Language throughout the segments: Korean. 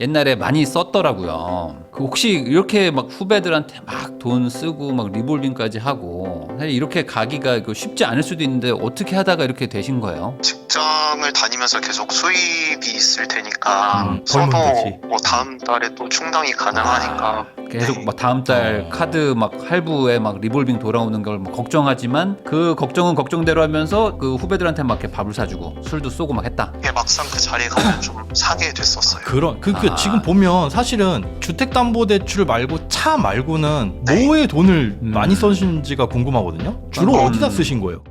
옛날에 많이 썼더라고요. 그 혹시 이렇게 막 후배들한테 막 돈 쓰고 막 리볼빙까지 하고 사실 이렇게 가기가 쉽지 않을 수도 있는데 어떻게 하다가 이렇게 되신 거예요? 직장을 다니면서 계속 수입이 있을 테니까 벌면 써도 되지. 뭐 다음 달에 또 충당이 가능하니까 계속 막 다음 달 카드 막 할부에 막 리볼빙 돌아오는 걸 뭐 걱정하지만 그 걱정은 걱정대로 하면서 그 후배들한테 막 이렇게 밥을 사주고 술도 쏘고 막 했다. 이게 막상 그 자리에 가면 좀 사게 됐었어요. 지금 보면 사실은 주택담보대출 말고 차 말고는 뭐에 돈을 많이 쓰신지가 궁금하거든요. 주로 어디다 쓰신 거예요?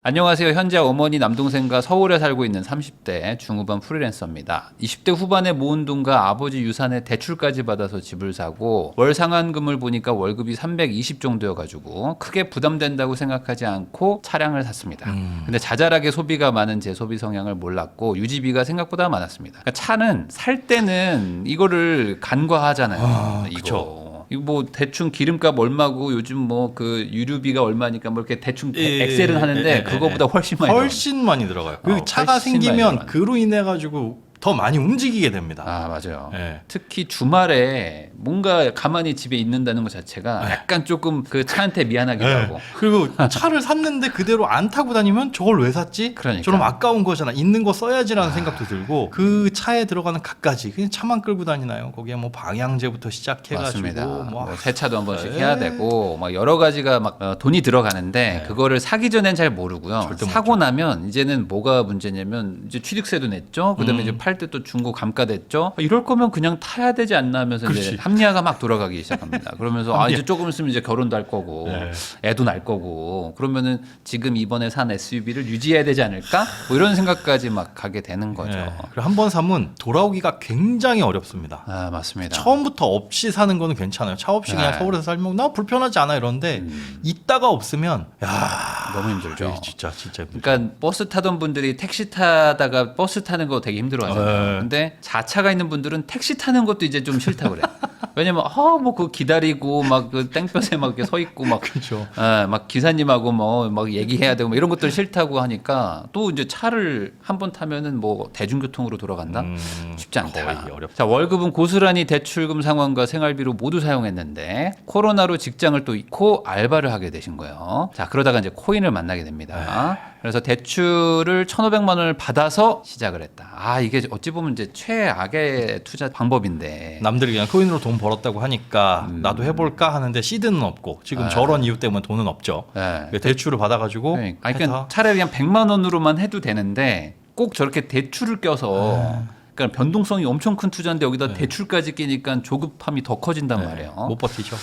안녕하세요. 현재 어머니 남동생과 서울에 살고 있는 30대 중후반 프리랜서입니다. 20대 후반에 모은 돈과 아버지 유산에 대출까지 받아서 집을 사고 월 상환금을 보니까 월급이 320 정도여가지고 크게 부담된다고 생각하지 않고 차량을 샀습니다. 근데 자잘하게 소비가 많은 제 소비 성향을 몰랐고 유지비가 생각보다 많았습니다. 그러니까 차는 살 때는 이거를 간과하잖아요. 그쵸. 이거 뭐 대충 기름값 얼마고 요즘 뭐 그 유류비가 얼마니까 뭐 이렇게 대충 엑셀은 하는데 그거보다 훨씬 많이 훨씬 많이 들어가요. 그 차가 훨씬 많이 생기면 들어가요. 그로 인해 가지고 더 많이 움직이게 됩니다. 아 맞아요. 네. 특히 주말에 뭔가 가만히 집에 있는다는 것 자체가 약간 조금 그 차한테 미안하기도 하고. 그리고 차를 샀는데 그대로 안 타고 다니면 저걸 왜 샀지? 그러니까. 좀 아까운 거잖아. 있는 거 써야지라는 생각도 들고 그 차에 들어가는 갖가지 그냥 차만 끌고 다니나요? 거기에 뭐 방향제부터 시작해가지고 맞습니다. 뭐 뭐 세차도 한 번씩 네. 해야 되고 막 여러 가지가 막 돈이 들어가는데 그거를 사기 전엔 잘 모르고요. 절대 사고 나면 이제는 뭐가 문제냐면 이제 취득세도 냈죠. 그다음에 이제 팔 때 또 중고 감가됐죠. 이럴 거면 그냥 타야 되지 않나 하면서 이제 그렇지. 합리화가 막 돌아가기 시작합니다. 그러면서 아 이제 조금 있으면 이제 결혼도 할 거고 애도 낳을 거고 그러면은 지금 이번에 산 SUV를 유지해야 되지 않을까? 뭐 이런 생각까지 막 가게 되는 거죠. 그리고 한 번 사면 돌아오기가 굉장히 어렵습니다. 아 맞습니다. 처음부터 없이 사는 거는 괜찮아요. 차 없이 그냥 네. 서울에서 살면 나 불편하지 않아 이러는데 있다가 없으면 야 너무 힘들죠. 진짜 힘들죠. 그러니까 버스 타던 분들이 택시 타다가 버스 타는 거 되게 힘들어하잖아요. 네. 근데 자차가 있는 분들은 택시 타는 것도 이제 좀 싫다 그래. 왜냐면 뭐 그 기다리고 막 그 땡볕에 막 이렇게 서 있고 막 그렇죠. 막 기사님하고 뭐 막 얘기해야 되고 뭐 이런 것들 싫다고 하니까 또 이제 차를 한 번 타면은 뭐 대중교통으로 돌아간다? 쉽지 않다. 거의 어렵다. 자, 월급은 고스란히 대출금 상환과 생활비로 모두 사용했는데 코로나로 직장을 또 잃고 알바를 하게 되신 거예요. 자, 그러다가 이제 코인을 만나게 됩니다. 그래서 대출을 1,500만 원을 받아서 시작을 했다. 아, 이게 어찌 보면 이제 최악의 투자 방법인데. 남들이 그냥 코인으로 돈 벌었다고 하니까 나도 해볼까 하는데 시드는 없고 지금 저런 이유 때문에 돈은 없죠. 네. 대출을 받아가지고 그러니까 차라리 그냥 100만 원으로만 해도 되는데 꼭 저렇게 대출을 껴서 그러니까 변동성이 엄청 큰 투자인데 여기다 대출까지 끼니까 조급함이 더 커진단 말이에요. 못 버티죠.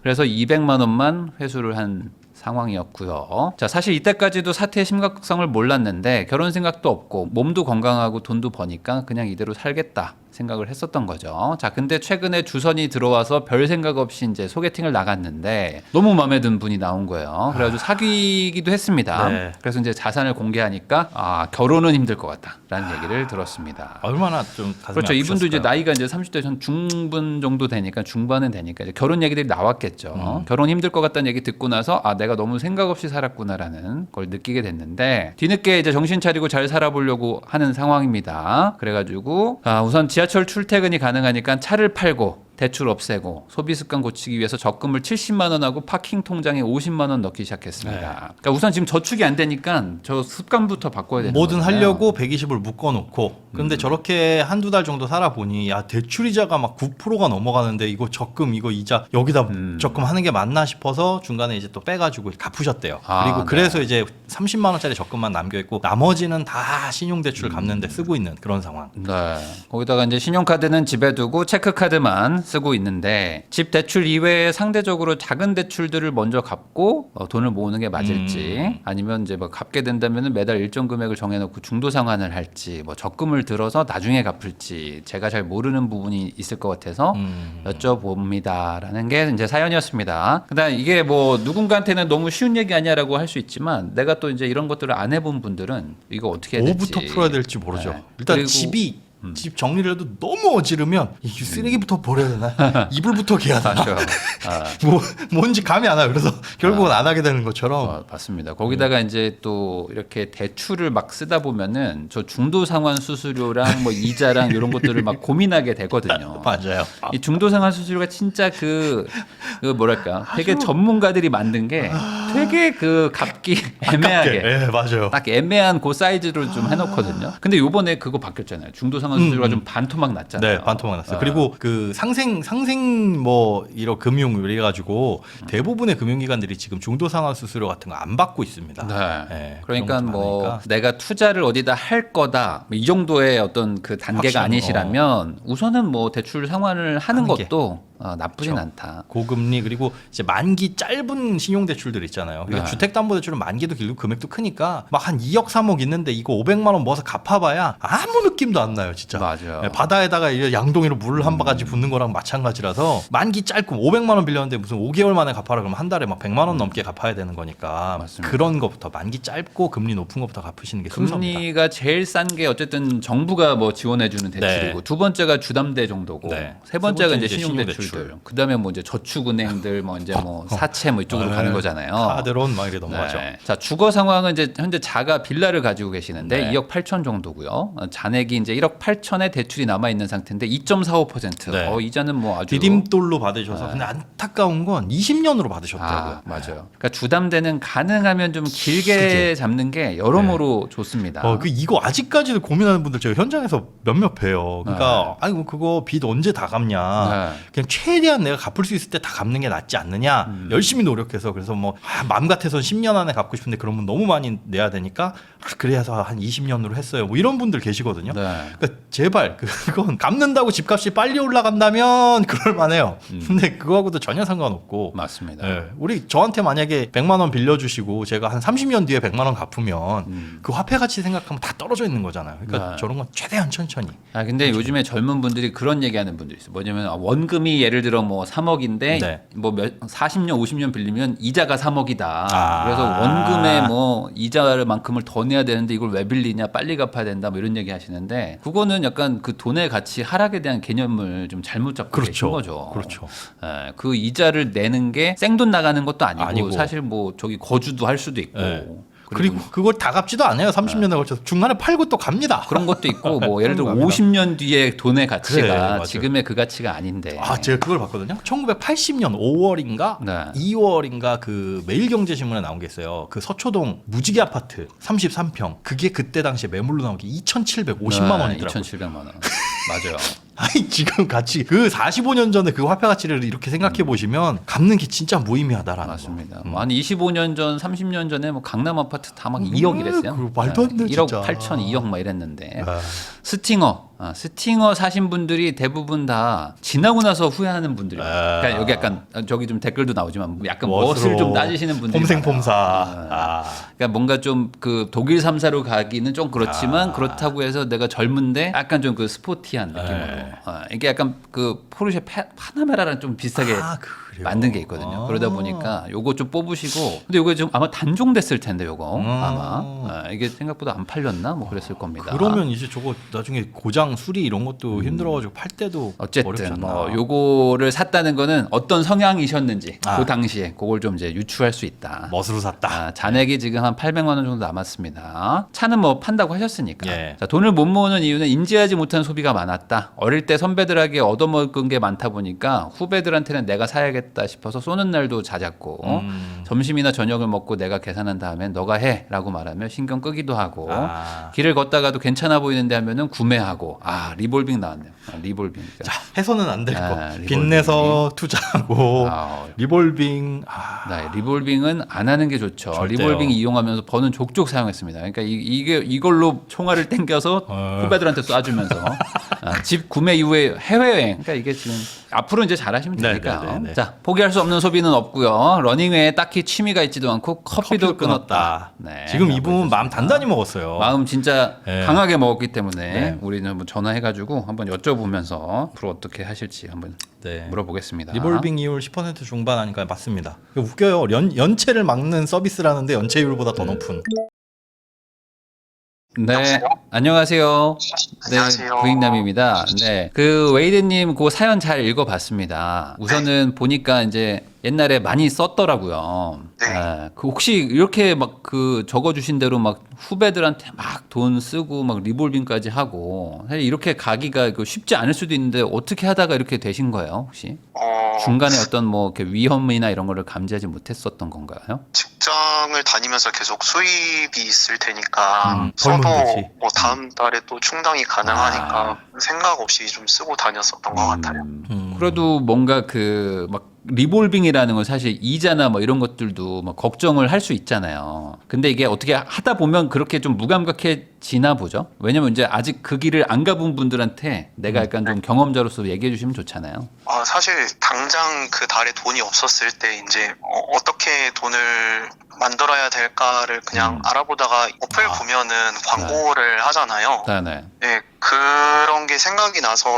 그래서 200만 원만 회수를 한 상황이었고요. 자, 사실 이때까지도 사태의 심각성을 몰랐는데 결혼 생각도 없고 몸도 건강하고 돈도 버니까 그냥 이대로 살겠다 생각을 했었던 거죠. 자, 근데 최근에 주선이 들어와서 별 생각 없이 이제 소개팅을 나갔는데 너무 마음에 든 분이 나온 거예요. 그래가지고 사귀기도 했습니다. 네. 그래서 이제 자산을 공개하니까 결혼은 힘들 것 같다라는 얘기를 들었습니다. 얼마나 좀 가슴이 그렇죠. 이분도 이제 아프셨을까요? 나이가 이제 30대 전 중분 정도 되니까 중반은 되니까 이제 결혼 얘기들이 나왔겠죠. 결혼 힘들 것 같다는 얘기 듣고 나서 내가 너무 생각 없이 살았구나라는 걸 느끼게 됐는데 뒤늦게 이제 정신 차리고 잘 살아보려고 하는 상황입니다. 그래가지고 우선 지하철 출퇴근이 가능하니까 차를 팔고 대출 없애고 소비 습관 고치기 위해서 적금을 70만 원 하고 파킹 통장에 50만 원 넣기 시작했습니다. 그러니까 우선 지금 저축이 안 되니까 저 습관부터 바꿔야 되는 뭐든 거잖아요. 하려고 120을 묶어놓고 근데 저렇게 한두 달 정도 살아보니 야 대출이자가 막 9%가 넘어가는데 이거 적금 이거 이자 여기다 적금하는 게 맞나 싶어서 중간에 이제 또 빼가지고 갚으셨대요. 그리고 그래서 이제 30만 원짜리 적금만 남겨있고 나머지는 다 신용대출 갚는데 쓰고 있는 그런 상황. 네. 거기다가 이제 신용카드는 집에 두고 체크카드만 쓰고 있는데 집 대출 이외에 상대적으로 작은 대출들을 먼저 갚고 돈을 모으는 게 맞을지 아니면 이제 뭐 갚게 된다면 매달 일정 금액을 정해놓고 중도 상환을 할지 뭐 적금을 들어서 나중에 갚을지 제가 잘 모르는 부분이 있을 것 같아서 여쭤봅니다라는 게 이제 사연이었습니다. 그다음 이게 뭐 누군가한테는 너무 쉬운 얘기 아니야라고 할 수 있지만 내가 또 이제 이런 것들을 안 해본 분들은 이거 어떻게 해야 될지 뭐부터 풀어야 될지 모르죠. 네. 일단 그리고 집이 집 정리를 해도 너무 어지르면 이 쓰레기부터 버려야 되나? 이불부터 개야 되나? 맞죠. 아. 뭔지 감이 안 와요. 그래서 결국은 안 하게 되는 것처럼. 맞습니다. 거기다가 이제 또 이렇게 대출을 막 쓰다 보면은 저 중도 상환 수수료랑 뭐 이자랑 이런 것들을 막 고민하게 되거든요. 맞아요. 이 중도 상환 수수료가 진짜 그 뭐랄까 되게 전문가들이 만든 게 되게 그 값기 애매하게 예, 맞아요. 딱 애매한 그 사이즈로 좀 해놓거든요. 근데 요번에 그거 바뀌었잖아요. 중도 상환 수수료가 좀 반토막 났잖아요. 네, 반토막 났어요. 그리고 그 상생 뭐 이런 금융 이래 가지고 대부분의 금융기관들이 지금 중도 상환 수수료 같은 거 안 받고 있습니다. 네. 네, 그러니까 그런 것도 뭐 많으니까. 내가 투자를 어디다 할 거다 이 정도의 어떤 그 단계가 확실한, 아니시라면 우선은 뭐 대출 상환을 하는 하는 게. 것도 나쁘진 그렇죠. 않다. 고금리 그리고 이제 만기 짧은 신용대출들 있잖아요. 그러니까 네. 주택담보대출은 만기도 길고 금액도 크니까 막 한 2억 3억 있는데 이거 500만 원 모아서 갚아봐야 아무 느낌도 안 나요, 진짜. 맞아요. 네, 바다에다가 이제 양동이로 물 한 바가지 붓는 거랑 마찬가지라서 만기 짧고 500만 원 빌렸는데 무슨 5개월 만에 갚아라 그러면 한 달에 막 100만 원 넘게 갚아야 되는 거니까 맞습니다. 그런 거부터 만기 짧고 금리 높은 거부터 갚으시는 게 순서입니다. 금리가 제일 싼 게 어쨌든 정부가 뭐 지원해주는 대출이고 네. 두 번째가 주담대 정도고 네. 세 번째가 세 이제 번째 이제 신용대출들. 신용대출. 그다음에 뭐 이제 저축은행들 뭐 이제 뭐 사채 뭐 이쪽으로 네. 가는 거잖아요. 카드론 막 이래 넘어가죠. 네. 자 주거 상황은 이제 현재 자가 빌라를 가지고 계시는데 네. 2억 8천 정도고요. 잔액이 이제 1억 8천의 대출이 남아 있는 상태인데 2.45%. 네. 이자는 뭐 아주 디딤돌로 받으셔서 근데 안타까운 건 20년으로 받으셨다고요. 맞아요. 그러니까 주담대는 가능하면 좀 길게 잡는 게 여러모로 좋습니다. 이거 아직까지도 고민하는 분들 제가 현장에서 몇몇 봬요. 그러니까 아이고 그거 빚 언제 다 갚냐. 네. 그냥 최대한 내가 갚을 수 있을 때 다 갚는 게 낫지 않느냐. 열심히 노력해서 그래서 뭐 마음 같아서는 10년 안에 갚고 싶은데 그러면 너무 많이 내야 되니까 그래서 한 20년으로 했어요. 뭐 이런 분들 계시거든요. 네. 그러니까 제발 그건 갚는다고 집값이 빨리 올라간다면 그럴 만해요. 근데 그거하고도 전혀 상관없고. 맞습니다. 예, 우리 저한테 만약에 100만 원 빌려주시고 제가 한 30년 뒤에 100만 원 갚으면 그 화폐 가치 생각하면 다 떨어져 있는 거잖아요. 그러니까 네. 저런 건 최대한 천천히. 근데 요즘에 젊은 분들이 그런 얘기하는 분들이 있어요. 뭐냐면 원금이 예를 들어 뭐 3억인데 네. 뭐 40년, 50년 빌리면 이자가 3억이다. 아. 그래서 원금에 뭐 이자만큼을 더 내야 되는데 이걸 왜 빌리냐? 빨리 갚아야 된다. 뭐 이런 얘기 하시는데 그거는 약간 그 돈의 가치 하락에 대한 개념을 좀 잘못 잡고 계신 거죠. 그렇죠. 그 이자를 내는 게 생돈 나가는 것도 아니고, 아니고. 사실 뭐 저기 거주도 할 수도 있고. 네. 그리고 그걸 다 갚지도 않아요. 30년에 걸쳐서 중간에 팔고 또 갑니다. 그런 것도 있고 뭐 예를 들어 그런 거 50년 뒤에 돈의 가치가 그래, 맞아요. 지금의 그 가치가 아닌데. 제가 그걸 봤거든요. 1980년 5월인가 네. 2월인가 그 매일경제신문에 나온 게 있어요. 그 서초동 무지개 아파트 33평. 그게 그때 당시에 매물로 나온 게 2,750만 원이더라고요. 2,700만 원. 맞아요. 아니 지금 가치 그 45년 전에 그 화폐 가치를 이렇게 생각해 보시면 갚는 게 진짜 무의미하다라는 맞습니다. 거. 뭐 한 25년 전, 30년 전에 뭐 강남 아파트 다 막 2억 이랬어요. 그거 말도 안 돼, 1억 진짜. 8천, 2억 막 이랬는데. 아. 스팅어 사신 분들이 대부분 다 지나고 나서 후회하는 분들이에요. 그러니까 여기 약간 저기 좀 댓글도 나오지만 약간 멋을 좀 따지시는 분들이 폼생폼사. 많아요. 그러니까 뭔가 좀 그 독일 3사로 가기는 좀 그렇지만 그렇다고 해서 내가 젊은데 약간 좀 그 스포티한 느낌으로. 이게 약간 그 포르쉐 파나메라랑 좀 비슷하게 그래요? 만든 게 있거든요. 그러다 보니까 요거 좀 뽑으시고 근데 요거 좀 아마 단종됐을 텐데 요거 아마 이게 생각보다 안 팔렸나 뭐 그랬을 겁니다. 그러면 이제 저거 나중에 고장 수리 이런 것도 힘들어가지고 팔 때도 어쨌든 어렵잖아. 뭐 요거를 샀다는 거는 어떤 성향이셨는지 아. 그 당시에 그걸 좀 이제 유추할 수 있다. 멋으로 샀다. 잔액이 지금 한 800만 원 정도 남았습니다. 차는 뭐 판다고 하셨으니까. 예. 자, 돈을 못 모으는 이유는 인지하지 못한 소비가 많았다. 어릴 때 선배들에게 얻어먹은 게 많다 보니까 후배들한테는 내가 사야겠다 싶어서 쏘는 날도 잦았고 점심이나 저녁을 먹고 내가 계산한 다음에 너가 해라고 말하면 신경 끄기도 하고 길을 걷다가도 괜찮아 보이는데 하면은 구매하고 리볼빙 나왔네요. 리볼빙. 자, 해서는 안 될 거. 리볼빙. 빚내서 투자하고 아, 리볼빙. 네, 리볼빙은 안 하는 게 좋죠. 절대요. 리볼빙 이용하면서 버는 족족 사용했습니다. 그러니까 이걸로 총알을 땡겨서 후배들한테 쏴주면서 집 구매 이후에 해외여행. 그러니까 이게 지금 앞으로 이제 잘하시면 되니까. 네, 네, 네. 자, 포기할 수 없는 소비는 없고요. 러닝 외에 딱히 취미가 있지도 않고 커피도 끊었다. 네, 지금 이분은 마음 단단히 먹었어요. 마음 진짜 네. 강하게 먹었기 때문에 네. 우리는 한번 전화해가지고 한번 여쭤보면서 앞으로 어떻게 하실지 한번 네. 물어보겠습니다. 리볼빙 이율 10% 중반 하니까 맞습니다. 웃겨요. 연체를 막는 서비스라는데 연체율보다 더 높은. 네, 여보세요? 안녕하세요. 네, 안녕하세요. 부익남입니다. 네, 그 웨이드님 그 사연 잘 읽어봤습니다. 우선은 보니까 이제 옛날에 많이 썼더라고요. 네. 그 혹시 이렇게 막 그 적어주신 대로 막 후배들한테 막 돈 쓰고 막 리볼빙까지 하고 사실 이렇게 가기가 그 쉽지 않을 수도 있는데 어떻게 하다가 이렇게 되신 거예요, 혹시? 중간에 어떤 뭐 이렇게 위험이나 이런 거를 감지하지 못했었던 건가요? 직장을 다니면서 계속 수입이 있을 테니까 벌면 써도 되지. 뭐 다음 달에 또 충당이 가능하니까 생각 없이 좀 쓰고 다녔었던 것 같아요. 그래도 뭔가 그 막 리볼빙이라는 건 사실 이자나 뭐 이런 것들도 막 걱정을 할 수 있잖아요. 근데 이게 어떻게 하다 보면 그렇게 좀 무감각해지나 보죠. 왜냐면 이제 아직 그 길을 안 가본 분들한테 내가 약간 좀 경험자로서 얘기해 주시면 좋잖아요. 사실 당장 그 달에 돈이 없었을 때 이제 어떻게 돈을 만들어야 될까를 그냥 알아보다가 어플 보면은 광고를 하잖아요. 네. 네, 그런 게 생각이 나서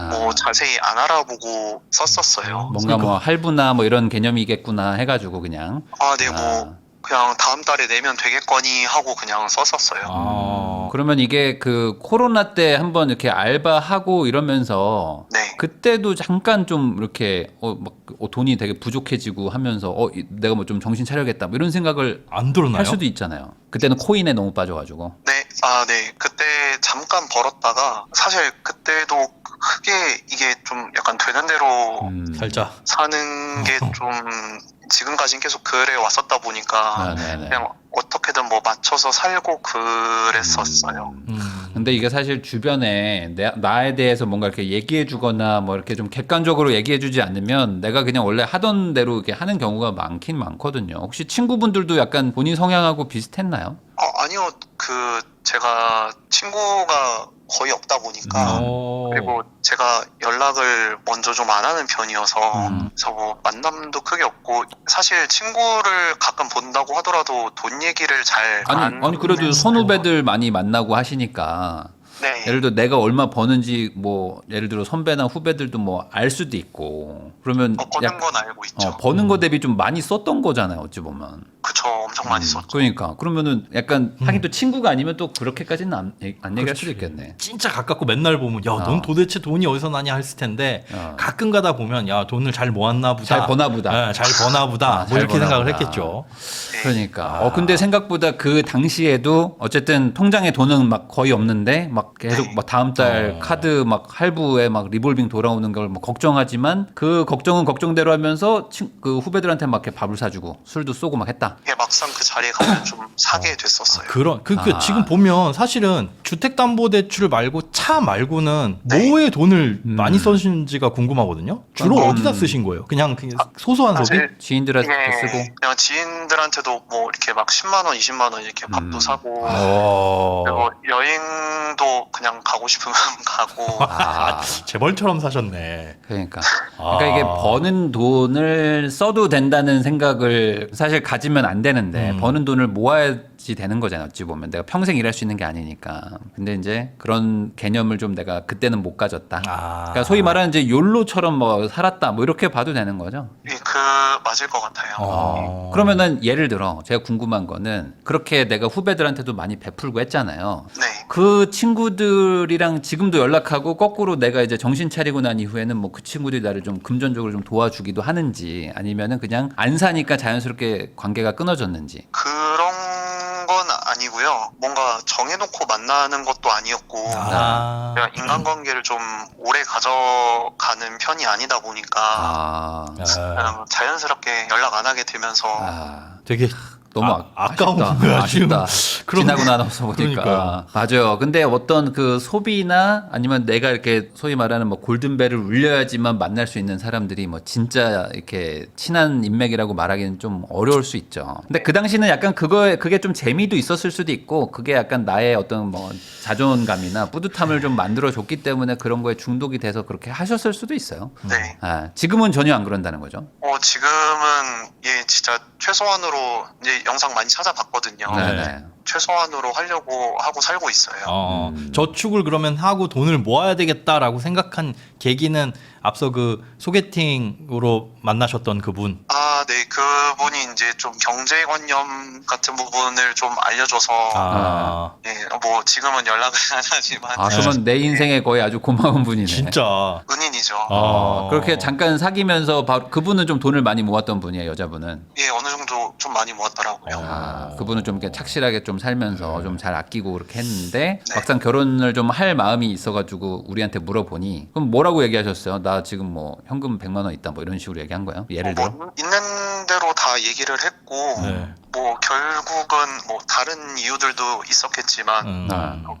뭐 아. 자세히 안 알아보고 썼었어요. 뭔가 뭐 할부나 뭐 이런 개념이겠구나 해가지고 그냥. 네, 뭐 그냥 다음 달에 내면 되겠거니 하고 그냥 썼었어요. 그러면 이게 그 코로나 때 한번 이렇게 알바하고 이러면서 네. 그때도 잠깐 좀 이렇게 돈이 되게 부족해지고 하면서 내가 뭐 좀 정신 차려야겠다 뭐 이런 생각을 안 들었나요? 할 수도 있잖아요. 그때는 코인에 너무 빠져가지고. 네, 네. 그때 잠깐 벌었다가 사실 그때도 크게 이게 좀 약간 되는 대로 살짝. 사는 게 좀 지금까지는 계속 그래 왔었다 보니까 네네. 그냥 어떻게든 뭐 맞춰서 살고 그랬었어요. 근데 이게 사실 주변에 나에 대해서 뭔가 이렇게 얘기해 주거나 뭐 이렇게 좀 객관적으로 얘기해 주지 않으면 내가 그냥 원래 하던 대로 이렇게 하는 경우가 많긴 많거든요. 혹시 친구분들도 약간 본인 성향하고 비슷했나요? 아니요. 제가 친구가 거의 없다 보니까 그리고 제가 연락을 먼저 좀 안 하는 편이어서 그래서 뭐 만남도 크게 없고 사실 친구를 가끔 본다고 하더라도 돈 얘기를 잘 아니 그래도 선후배들 많이 만나고 하시니까 네. 예를 들어 내가 얼마 버는지 뭐 예를 들어 선배나 후배들도 뭐 알 수도 있고 그러면 버는 건 알고 있죠. 버는 거 대비 좀 많이 썼던 거잖아요, 어찌 보면. 그쵸. 엄청 많이 썼죠. 그러니까 그러면은 약간 하긴 또 친구가 아니면 또 그렇게까지는 안 얘기할 수도 있겠네. 진짜 가깝고 맨날 보면 야, 넌 도대체 돈이 어디서 나냐 했을 텐데 가끔 가다 보면 야, 돈을 잘 모았나 보다. 잘 버나 보다. 네, 잘 버나 보다. 뭐 잘 이렇게 버나 생각을 보다. 했겠죠. 그러니까 근데 생각보다 그 당시에도 어쨌든 통장에 돈은 막 거의 없는데 막 계속 막 다음 달 카드 막 할부에 막 리볼빙 돌아오는 걸 뭐 걱정하지만 그 걱정은 걱정대로 하면서 그 후배들한테 막 이렇게 밥을 사주고 술도 쏘고 막 했다. 이게 막상 그 자리에 가면 좀 사게 됐었어요. 지금 보면 사실은 주택담보대출 말고 차 말고는 뭐에 돈을 많이 쓰신지가 궁금하거든요. 주로 어디다 쓰신 거예요? 그냥 소소한 소비? 사실 지인들한테 이게 쓰고. 그냥 지인들한테도 뭐 이렇게 막 10만 원, 20만 원 이렇게 밥도 사고 그리고 여행도 그냥 가고 싶으면 가고 재벌처럼 사셨네. 그러니까 이게 버는 돈을 써도 된다는 생각을 사실 가지면 안 되는데 버는 돈을 모아야지 되는 거잖아요. 어찌 보면 내가 평생 일할 수 있는 게 아니니까. 근데 이제 그런 개념을 좀 내가 그때는 못 가졌다. 그러니까 소위 말하는 이제 욜로처럼 뭐 살았다 뭐 이렇게 봐도 되는 거죠. 맞을 것 같아요. 그러면은 예를 들어 제가 궁금한 거는 그렇게 내가 후배들한테도 많이 베풀고 했잖아요. 네. 그 친구들이랑 지금도 연락하고 거꾸로 내가 이제 정신 차리고 난 이후에는 뭐 그 친구들이 나를 좀 금전적으로 좀 도와주기도 하는지 아니면은 그냥 안 사니까 자연스럽게 관계가 끊어졌는지. 그런 건 아니고요. 뭔가 정해놓고 만나는 것도 아니었고 그냥 인간관계를 좀 오래 가져가는 편이 아니다 보니까 그냥 자연스럽게 연락 안 하게 되면서 되게 너무 아까운 거야, 아쉽다. 지금. 지나고 나서 보니까. 그러니까요. 맞아요. 근데 어떤 그 소비나 아니면 내가 이렇게 소위 말하는 뭐 골든벨을 울려야지만 만날 수 있는 사람들이 뭐 진짜 이렇게 친한 인맥이라고 말하기는 좀 어려울 수 있죠. 근데 그 당시는 약간 그게 좀 재미도 있었을 수도 있고 그게 약간 나의 어떤 뭐 자존감이나 뿌듯함을 좀 만들어줬기 때문에 그런 거에 중독이 돼서 그렇게 하셨을 수도 있어요. 네. 지금은 전혀 안 그런다는 거죠. 지금은 진짜 최소한으로 이제 영상 많이 찾아봤거든요. 네네. 최소한으로 하려고 하고 살고 있어요. 저축을 그러면 하고 돈을 모아야 되겠다라고 생각한 계기는 앞서 그 소개팅으로 만나셨던 그분. 네, 그분이 이제 좀 경제관념 같은 부분을 좀 알려줘서, 네, 뭐 지금은 연락을 안 하지만 그러면 내 인생에 거의 아주 고마운 분이네. 진짜. 은인이죠. 그렇게 잠깐 사귀면서 바로 그분은 좀 돈을 많이 모았던 분이에요, 여자분은. 예, 어느 정도 좀 많이 모았더라고요. 그분은 좀 이렇게 착실하게 좀 살면서 좀 잘 아끼고 그렇게 했는데 막상 결혼을 좀 할 마음이 있어가지고 우리한테 물어보니 그럼 뭐라고 얘기하셨어요? 나 지금 뭐 현금 100만 원 있다 뭐 이런 식으로 얘기한 거예요? 예를 들어? 뭐 있는 대로 다 얘기를 했고, 뭐 결국은 뭐 다른 이유들도 있었겠지만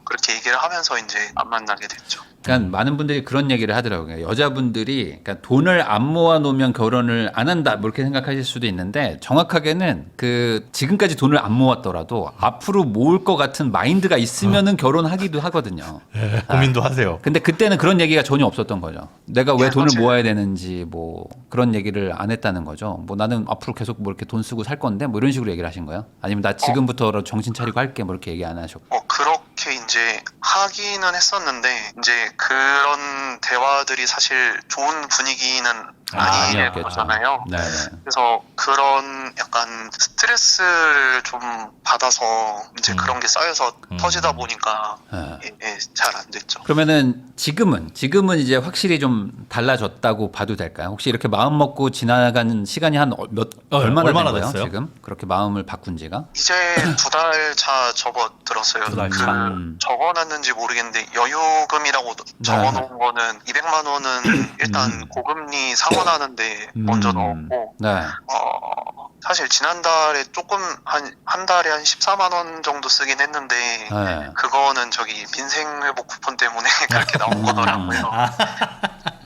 그렇게 얘기를 하면서 이제 안 만나게 됐죠. 그러니까 많은 분들이 그런 얘기를 하더라고요. 여자분들이 그러니까 돈을 안 모아 놓으면 결혼을 안 한다 뭐 이렇게 생각하실 수도 있는데 정확하게는 그 지금까지 돈을 안 모았더라도 앞으로 모을 것 같은 마인드가 있으면은 결혼하기도 하거든요. 고민도 하세요. 근데 그때는 그런 얘기가 전혀 없었던 거죠. 내가 왜 돈을 맞아요. 모아야 되는지 뭐 그런 얘기를 안 했다는 거죠. 뭐 나는 앞으로 계속 뭐 이렇게 돈 쓰고 살 건데 뭐 이런 식으로 얘기를 하신 거예요? 아니면 나 지금부터 정신 차리고 할게 뭐 이렇게 얘기 안 하셨고. 그렇게 이제 하기는 했었는데 이제 그런 대화들이 사실 좋은 분위기는 아니었잖아요. 네. 그래서 그런 약간 스트레스를 좀 받아서 이제 그런 게 쌓여서 터지다 보니까 잘 안 됐죠. 그러면은 지금은 이제 확실히 좀 달라졌다고 봐도 될까요? 혹시 이렇게 마음 먹고 지나가는 시간이 한 얼마나 된 거예요? 됐어요? 지금 그렇게 마음을 바꾼 지가? 이제 2달 차 접어들었어요. 두 달 그 차. 적어놨는지 모르겠는데 여유금이라고 적어놓은 거는 200만 원은 일단 고금리 상환하는데 먼저 넣었고 네. 사실 지난달에 조금 한 달에 한 14만 원 정도 쓰긴 했는데 네. 그거는 저기 민생회복 쿠폰 때문에 그렇게 나온 거더라고요.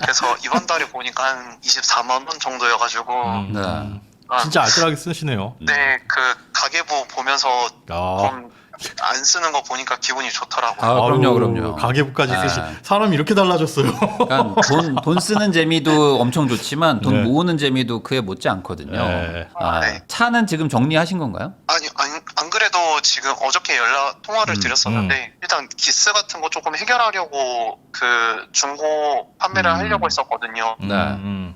그래서 이번 달에 보니까 한 24만 원 정도여가지고 네. 진짜 알뜰하게 쓰시네요. 네, 그 가계부 보면서 좀 안 쓰는 거 보니까 기분이 좋더라고요. 그럼요. 가계부까지 네. 쓰시. 사람이 이렇게 달라졌어요. 그러니까 돈 쓰는 재미도 엄청 좋지만 돈 네. 모으는 재미도 그에 못지 않거든요. 네. 네. 차는 지금 정리하신 건가요? 아니, 안 그래도 지금 어저께 통화를 드렸었는데 일단 기스 같은 거 조금 해결하려고 그 중고 판매를 하려고 했었거든요.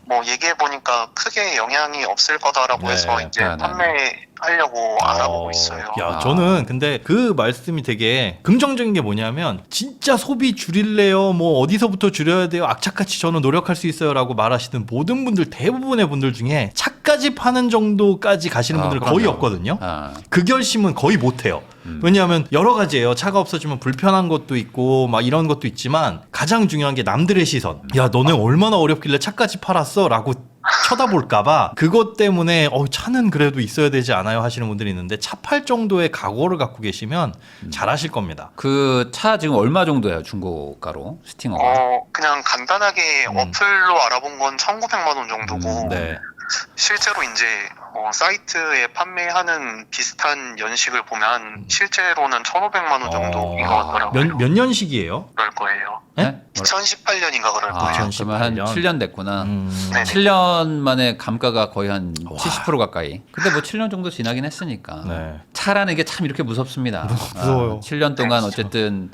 뭐 얘기해 보니까 크게 영향이 없을 거다라고 네. 해서 이제 네. 판매하려고 알아보고 있어요. 야, 저는 근데 그 말씀이 되게 긍정적인 게 뭐냐면 진짜 소비 줄일래요? 뭐 어디서부터 줄여야 돼요? 악착같이 저는 노력할 수 있어요라고 말하시는 모든 분들 대부분의 분들 중에 차까지 파는 정도까지 가시는 분들 거의 그럼요. 없거든요. 그 결심은 거의 못 해요. 왜냐하면 여러 가지예요. 차가 없어지면 불편한 것도 있고 막 이런 것도 있지만 가장 중요한 게 남들의 시선. 야, 너네 얼마나 어렵길래 차까지 팔았어? 라고 쳐다볼까봐 그것 때문에 차는 그래도 있어야 되지 않아요 하시는 분들이 있는데 차 팔 정도의 각오를 갖고 계시면 잘하실 겁니다. 그 차 지금 얼마 정도예요 중고가로 스팅어가? 그냥 간단하게 어플로 알아본 건 1,900만 원 정도고 네. 실제로 이제 뭐 사이트에 판매하는 비슷한 연식을 보면 실제로는 1,500만 원 정도인 것 같더라고요. 몇 년식이에요? 그럴 거예요. 네? 2018년인가 그럴 거예요. 2018 그러면 한 년. 7년 됐구나. 네네. 7년 만에 감가가 거의 한 70% 가까이. 근데 뭐 7년 정도 지나긴 했으니까. 네. 차라는 게 참 이렇게 무섭습니다. 무서워요. 7년 동안 어쨌든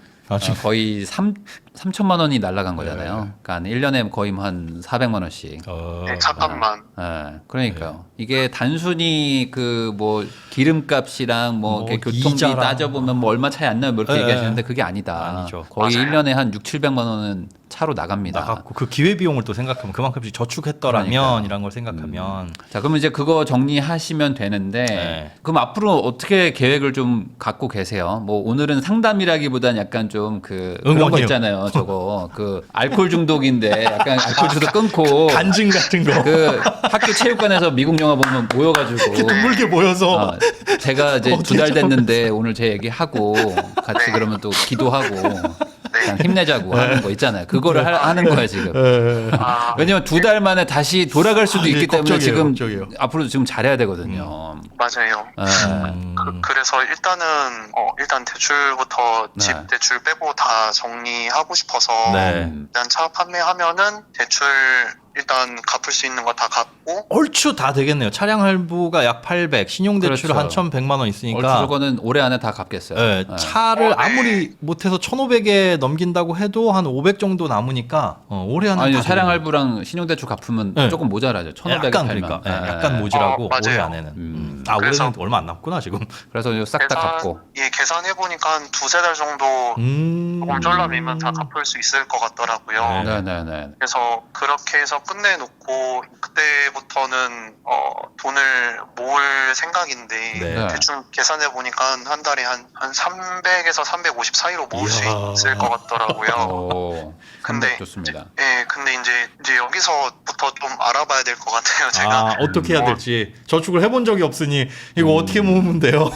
거의 3천만 원이 날아간 거잖아요. 그러니까 1년에 거의 한 400만 원씩. 네, 잠깐만. 그러니까요. 이게 단순히 그 뭐 기름값이랑 뭐 이렇게 교통비 이자랑. 따져보면 뭐 얼마 차이 안 나요. 뭐 이렇게 네. 얘기하시는데 그게 아니다. 아니죠. 거의 맞아요. 1년에 한 6, 700만 원은 차로 나갑니다. 나갔고 그 기회 비용을 또 생각하면 그만큼씩 저축했더라면 그러니까요. 이런 걸 생각하면 자, 그러면 이제 그거 정리하시면 되는데, 네. 그럼 앞으로 어떻게 계획을 좀 갖고 계세요? 뭐 오늘은 상담이라기보단 약간 좀 그런 거 응원이요. 있잖아요. 저거 그 알코올 중독인데 약간 알코올 중독 끊고 간증 같은 거 그 학교 체육관에서 미국 영화 보면 모여가지고 눈물게 모여서 제가 이제 어떻게 2달 됐는데 오늘 제 얘기하고 같이 그러면 또 기도하고 그냥 힘내자고 하는 거 있잖아요. 그거를 하는 거야 지금. 왜냐면 2달 만에 다시 돌아갈 수도 있기 때문에 걱정이에요, 지금 걱정이에요. 앞으로 지금 잘해야 되거든요. 맞아요. 그래서 일단 대출부터 네. 집 대출 빼고 다 정리하고 싶어서 네. 일단 차 판매하면은 대출 일단 갚을 수 있는 거 다 갚고 얼추 다 되겠네요. 차량 할부가 약 800, 신용대출 그렇죠. 한 1,100만 원 있으니까. 얼추 저거는 올해 안에 다 갚겠어요. 네, 네. 차를 아무리 못해서 1,500에 넘긴다고 해도 한 500 정도 남으니까 올해 안에 아니 다 차량 되겠네요. 할부랑 신용대출 갚으면 네. 조금 모자라죠. 1,500에 약간 팔면. 그러니까 네. 약간 모자라고 맞아요. 올해 안에는. 아 그래서- 올해는 얼마 안 남구나 지금. 그래서 싹 다 갚고. 계산해 보니까 한 2-3달 정도 조금 졸라매면 다 갚을 수 있을 것 같더라고요. 네. 네네네. 그래서 그렇게 해서 끝내놓고 그때부터는 돈을 모을 생각인데 네. 대충 계산해 보니까 한 달에 한 300에서 350 사이로 모을 수 이야. 있을 것 같더라고요. 오, 근데 근데 좋습니다. 예, 근데 이제 여기서부터 좀 알아봐야 될 것 같아요. 제가 아 어떻게 해야 될지 저축을 해본 적이 없으니 이거 어떻게 모으면 돼요?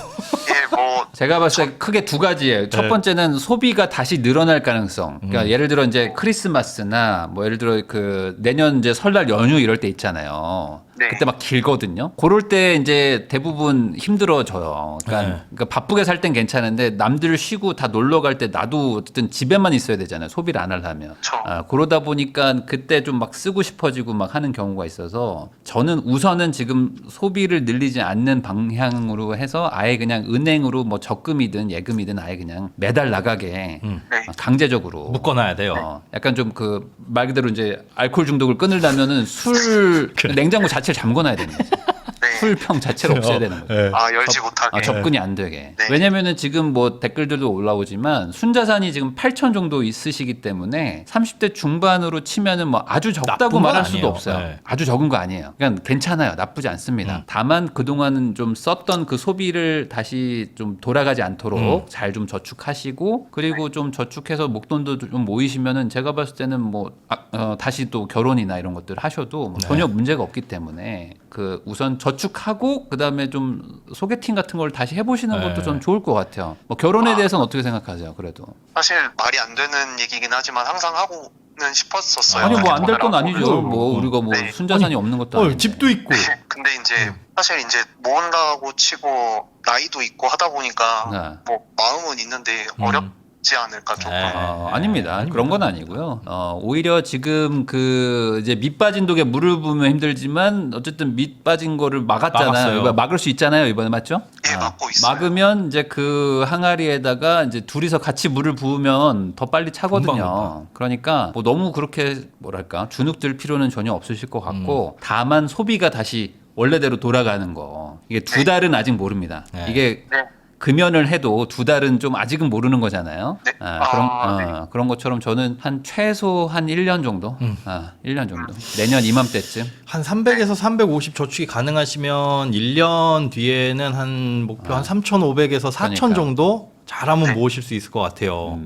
예, 뭐 제가 봤을 때 크게 두 가지예요. 첫 네. 번째는 소비가 다시 늘어날 가능성. 그러니까 예를 들어 이제 크리스마스나 뭐 예를 들어 그 내년 이제 설날 연휴 이럴 때 있잖아요. 네. 그때 막 길거든요. 그럴 때 이제 대부분 힘들어져요. 그러니까, 네. 그러니까 바쁘게 살 땐 괜찮은데 남들 쉬고 다 놀러 갈 때 나도 어쨌든 집에만 있어야 되잖아요. 소비를 안 하려면. 그쵸. 그러다 보니까 그때 좀 막 쓰고 싶어지고 막 하는 경우가 있어서 저는 우선은 지금 소비를 늘리지 않는 방향으로 해서 아예 그냥 은행으로 뭐 적금이든 예금이든 아예 그냥 매달 나가게 네. 강제적으로 묶어놔야 돼요. 약간 좀 그 말 그대로 이제 알코올 중독을 끊으려면은 술 냉장고 자체를 잠궈놔야 되는 거죠. 네. 술병 자체를 없애야 되는 거죠. 네. 열지 못하게. 접근이 안 되게. 네. 왜냐면은 지금 뭐 댓글들도 올라오지만 순자산이 지금 8천 정도 있으시기 때문에 30대 중반으로 치면은 뭐 아주 적다고 나쁜 건 말할 수도 아니에요. 없어요. 네. 아주 적은 거 아니에요. 그냥 괜찮아요. 나쁘지 않습니다. 다만 그동안은 좀 썼던 그 소비를 다시 좀 돌아가지 않도록 잘 좀 저축하시고 그리고 좀 저축해서 목돈도 좀 모이시면은 제가 봤을 때는 뭐 다시 또 결혼이나 이런 것들 하셔도 뭐 전혀 문제가 없기 때문에 그 우선 저축하고 그다음에 좀 소개팅 같은 걸 다시 해보시는 것도 네. 전 좋을 것 같아요. 뭐 결혼에 대해서는 어떻게 생각하세요? 그래도 사실 말이 안 되는 얘기긴 하지만 항상 하고는 싶었었어요. 아니 뭐 안 될 건 결혼을 아니죠. 하고. 뭐 우리가 뭐 네. 순자산이 없는 것도 아닌데. 집도 있고. 근데 이제 사실 이제 모은다고 치고 나이도 있고 하다 보니까 네. 뭐 마음은 있는데 어렵지 않을까 조금. 네. 아닙니다. 그런 건 아니고요. 오히려 지금 그 이제 밑 빠진 독에 물을 부으면 힘들지만 어쨌든 밑 빠진 거를 막았잖아요. 막았어요. 이거 막을 수 있잖아요. 이번에 맞죠? 예, 막고 있어요. 막으면 이제 그 항아리에다가 이제 둘이서 같이 물을 부으면 더 빨리 차거든요. 금방. 그러니까 뭐 너무 그렇게 뭐랄까 주눅들 필요는 전혀 없으실 것 같고 다만 소비가 다시 원래대로 돌아가는 거 이게 두 달은 아직 모릅니다. 네. 이게 네. 금연을 해도 두 달은 좀 아직은 모르는 거잖아요. 네. 그런 것처럼 저는 한 최소 한 1년 정도, 1년 정도. 내년 이맘때쯤. 한 300에서 350 저축이 가능하시면 1년 뒤에는 한 목표 한 3,500에서 4,000 그러니까. 정도 잘하면 모으실 수 있을 것 같아요.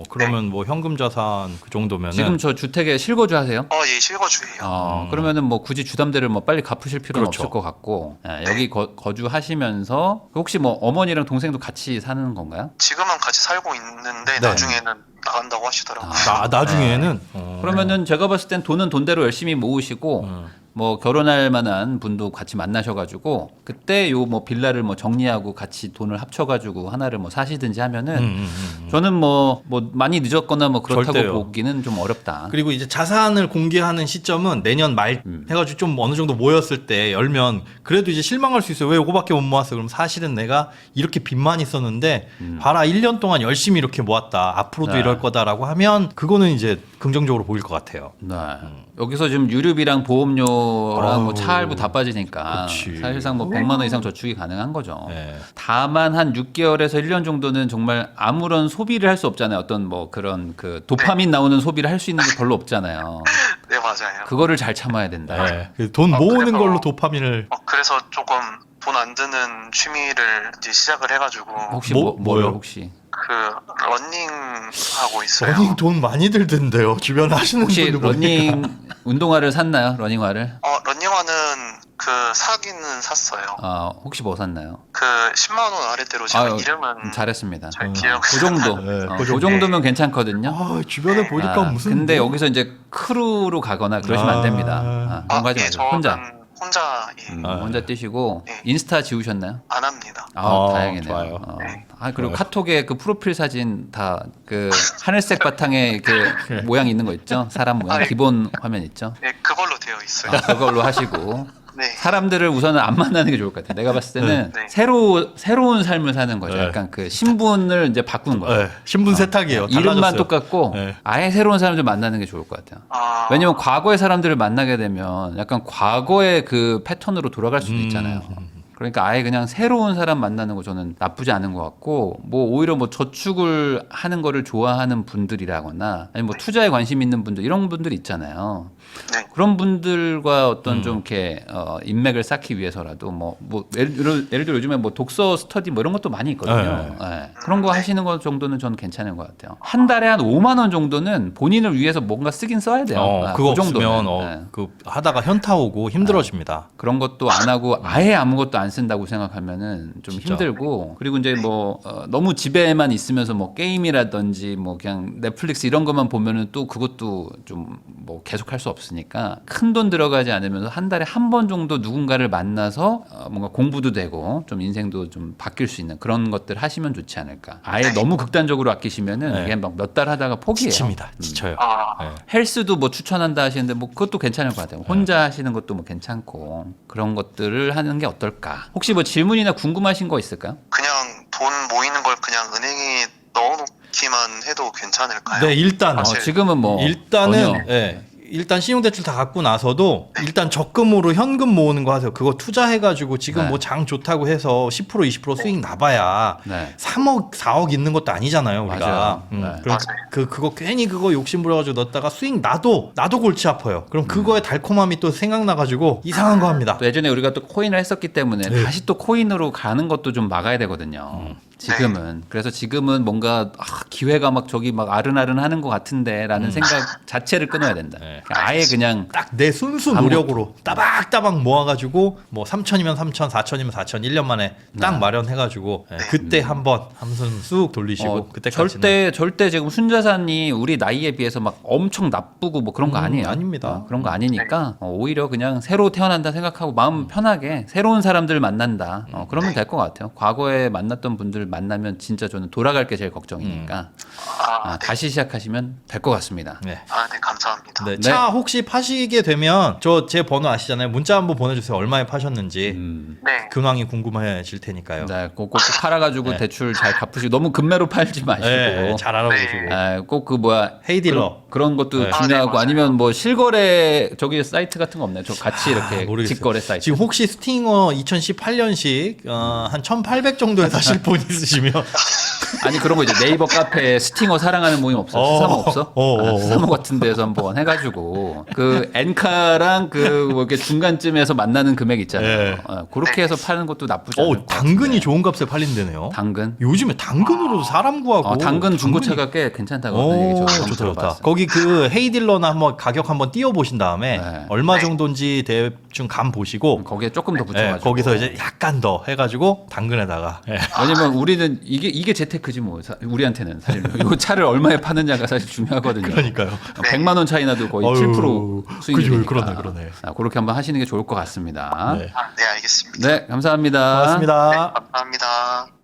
그러면 네. 뭐 현금 자산 그 정도면은 지금 저 주택에 실거주 하세요? 예, 실거주예요. 그러면은 뭐 굳이 주담대를 뭐 빨리 갚으실 필요는 그렇죠. 없을 것 같고 여기 거주하시면서 혹시 뭐 어머니랑 동생도 같이 사는 건가요? 지금은 같이 살고 있는데 네. 나중에는 나간다고 하시더라고요. 나중에는 그러면은 제가 봤을 땐 돈은 돈대로 열심히 모으시고 뭐 결혼할 만한 분도 같이 만나셔가지고 그때 요 뭐 빌라를 뭐 정리하고 같이 돈을 합쳐가지고 하나를 뭐 사시든지 하면은 저는 뭐 많이 늦었거나 뭐 그렇다고 절대요. 보기는 좀 어렵다. 그리고 이제 자산을 공개하는 시점은 내년 말 해가지고 좀 어느 정도 모였을 때 열면 그래도 이제 실망할 수 있어요. 왜 요거밖에 못 모았어? 그럼 사실은 내가 이렇게 빚만 있었는데 봐라 1년 동안 열심히 이렇게 모았다. 앞으로도 네. 이럴 거다라고 하면 그거는 이제 긍정적으로 보일 것 같아요. 네. 여기서 지금 유류비랑 보험료랑 뭐 아우. 차 할부 다 빠지니까 그치. 사실상 뭐 100만 원 이상 저축이 가능한 거죠. 네. 다만 한 6개월에서 1년 정도는 정말 아무런 소비를 할 수 없잖아요. 어떤 뭐 그런 그 도파민 나오는 소비를 할 수 있는 게 별로 없잖아요. 네, 맞아요. 그거를 잘 참아야 된다. 네. 그래서 돈 모으는 그래서- 걸로 도파민을 그래서 조금 돈 안 드는 취미를 이제 시작을 해가지고 혹시 뭐요? 뭐요 혹시 그 러닝 하고 있어요. 러닝 돈 많이 들던데요. 주변에 하시는 혹시 분들 보니까. 러닝 운동화를 샀나요? 러닝화를? 러닝화는 그 사기는 샀어요. 혹시 뭐 샀나요? 그 10만 원 아래대로 제가 아유, 이름은 잘했습니다. 잘 기억. 그 정도. 네, 그 정도면 괜찮거든요. 주변에 보니까 무슨 근데 뭐- 여기서 이제 크루로 가거나 그러시면 안 됩니다. 그런 거 하지 마세요. 혼자. 혼자 혼자 뛰시고 네. 인스타 지우셨나요? 안 합니다. 다행이네요. 좋아요. 그리고 카톡에 그 프로필 사진 다 그 하늘색 바탕에 그 모양 있는 거 있죠? 사람 모양 네. 기본 화면 있죠? 네, 그걸로 되어 있어요. 그걸로 하시고 네. 사람들을 우선은 안 만나는 게 좋을 것 같아요. 내가 봤을 때는 네. 새로운 삶을 사는 거죠. 네. 약간 그 신분을 이제 바꾸는 거예요. 네, 신분 세탁이에요. 이름만 달라졌어요. 똑같고 네. 아예 새로운 사람들 만나는 게 좋을 것 같아요. 왜냐면 과거의 사람들을 만나게 되면 약간 과거의 그 패턴으로 돌아갈 수도 있잖아요. 그러니까 아예 그냥 새로운 사람 만나는 거 저는 나쁘지 않은 것 같고 뭐 오히려 뭐 저축을 하는 거를 좋아하는 분들이라거나 아니 뭐 투자에 관심 있는 분들 이런 분들 있잖아요. 네. 그런 분들과 어떤 좀 이렇게 인맥을 쌓기 위해서라도 뭐 예를 들어 요즘에 뭐 독서 스터디 뭐 이런 것도 많이 있거든요. 네. 그런 거 하시는 것 정도는 저는 괜찮은 것 같아요. 한 달에 한 5만 원 정도는 본인을 위해서 뭔가 쓰긴 써야 돼요. 그거 그 정도는. 없으면 네. 그 하다가 현타 오고 힘들어집니다. 그런 것도 안 하고 아예 아무것도 안 쓴다고 생각하면은 좀 진짜. 힘들고 그리고 이제 뭐 너무 집에만 있으면서 뭐 게임이라든지 뭐 그냥 넷플릭스 이런 것만 보면은 또 그것도 좀 뭐 계속 할 수 없으니까 큰 돈 들어가지 않으면서 한 달에 한 번 정도 누군가를 만나서 뭔가 공부도 되고 좀 인생도 좀 바뀔 수 있는 그런 것들 하시면 좋지 않을까. 아예 너무 극단적으로 아끼시면은 네. 그냥 막 몇 달 하다가 포기해요. 지칩니다. 지쳐요. 네. 헬스도 뭐 추천한다 하시는데 뭐 그것도 괜찮을 것 같아요. 혼자 하시는 것도 뭐 괜찮고 그런 것들을 하는 게 어떨까. 혹시 뭐 질문이나 궁금하신 거 있을까요? 그냥 돈 모이는 걸 그냥 은행에 넣어놓기만 해도 괜찮을까요? 네, 일단 지금은 뭐 일단은 전혀. 일단 신용대출 다 갖고 나서도 일단 적금으로 현금 모으는 거 하세요. 그거 투자해가지고 지금 네. 뭐 장 좋다고 해서 10% 20% 수익 나봐야 네. 3억 4억 있는 것도 아니잖아요 우리가. 맞아요. 네. 그러니까 그거 괜히 그거 욕심 부려가지고 넣었다가 수익 나도 골치 아파요. 그럼 그거의 달콤함이 또 생각나가지고 이상한 거 합니다. 또 예전에 우리가 또 코인을 했었기 때문에 네. 다시 또 코인으로 가는 것도 좀 막아야 되거든요. 지금은. 그래서 지금은 뭔가 기회가 막 저기 막 아른아른 하는 것 같은데라는 생각 자체를 끊어야 된다. 네. 아예 그냥 딱 내 순수 노력으로 따박따박 모아가지고 뭐 3천이면 3천, 4천이면 4천 1년 만에 딱 마련해가지고 그때 한번 함선 쑥 돌리시고 그때까지는 절대 지금 순자산이 우리 나이에 비해서 막 엄청 나쁘고 뭐 그런 거 아니에요. 아닙니다. 그런 거 아니니까 오히려 그냥 새로 태어난다 생각하고 마음 편하게 새로운 사람들 만난다. 그러면 될 것 같아요. 과거에 만났던 분들 만나면 진짜 저는 돌아갈 게 제일 걱정이니까 다시 시작하시면 될 것 같습니다. 네. 네, 감사합니다. 네, 차 혹시 파시게 되면 저 제 번호 아시잖아요. 문자 한번 보내주세요. 얼마에 파셨는지. 네. 근황이 궁금해질 테니까요. 네, 꼭 팔아가지고 네. 대출 잘 갚으시고 너무 금매로 팔지 마시고 네, 잘 알아보시고. 꼭 그 뭐야 헤이딜러. 그런 것도 네. 중요하고 맞아요. 아니면 뭐 실거래 저기 사이트 같은 거 없나요? 저 같이 이렇게 모르겠어요. 직거래 사이트. 지금 혹시 스팅어 2018년식 한 1,800 정도에 사실 분 있으시면 아니 그런 거 이제 네이버 카페에 스팅어 사랑하는 모임 없어? 수사모 없어? 수사모 같은 데서 한번 해가지고 그 엔카랑 그 뭐 이렇게 중간쯤에서 만나는 금액 있잖아요. 네. 그렇게 해서 파는 것도 나쁘지 않을 것 당근이 같은데. 좋은 값에 팔린다네요. 당근? 요즘에 당근으로 사람 구하고 당근 중고차가 꽤 괜찮다고 하는 얘기 저도 좋다. 들어봤어요. 거기 그 헤이딜러나 한번 가격 한번 띄워보신 다음에 네. 얼마 정도인지 대충 감 보시고 거기에 조금 더 붙여가지고. 거기서 이제 약간 더 해가지고 당근에다가 왜냐면 우리는 이게 재테크지 뭐 우리한테는 사실 이 차를 얼마에 파느냐가 사실 중요하거든요. 그러니까요. 100만 원 차이 나도 거의 어휴, 7% 수익률이니까. 그러네. 그렇게 한번 하시는 게 좋을 것 같습니다. 네. 네, 알겠습니다. 네, 감사합니다. 고맙습니다. 감사합니다.